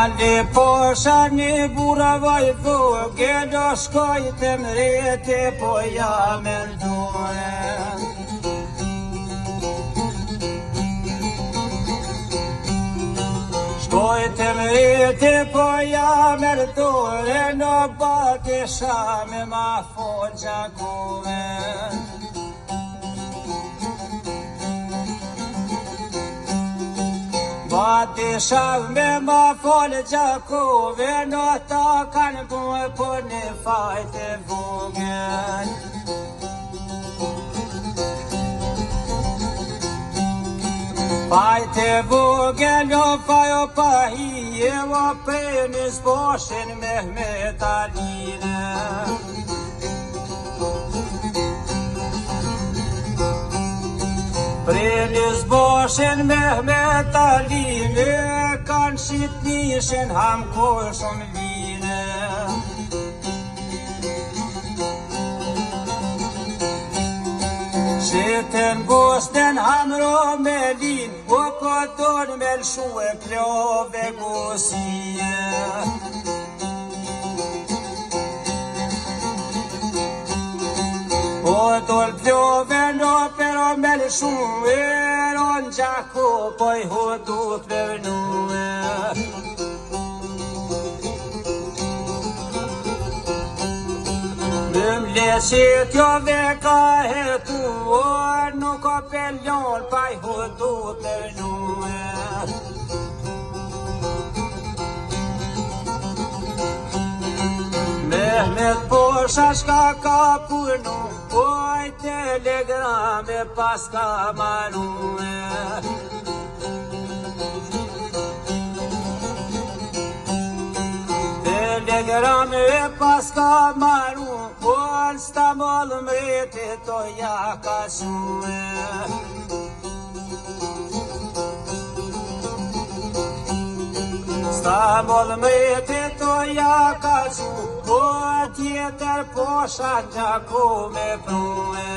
Dali posha një bura vajtu, gjedo shkoj të mreti, po ja merdune. Shkoj të mreti, po ja merdune, në bati shame ma fol gjakove. Bati shame ma fol gjakove, në ta kanë bue për një fajt e vogën. Fajt e vogën, o fajo pahije, o për një zboshin Mehmet Aline. Preni zboshin Mehmet Aline, kanë shit nishin hamkoj shumë vine. Shiten gosten hamro me lin, o pëton me lshu e klove gosie. O dol plove no pero me lshu e ron gjako poj hodut vernue. Mëm leqit jo dhe ka hetuar, nuk ka peljon paj hodut vernue. Mehmet posha shka ka punu, oj telegrame pas ka marue. Telegrame pas ka maru, o në Stambol mreti to ja ka shue. Telegrame pas ka maru, o në Stambol mreti to ja ka shue. Mehmet posha shka ka punu, oj telegrame pas ka marue. Telegrame pas ka maru, o në Stambol mreti to ja ka shue. Telegrame pas ka maru, o në Stambol mreti to ja ka shue. Stambol mreti to ja ka shue, o tjetër posha gjako me prue.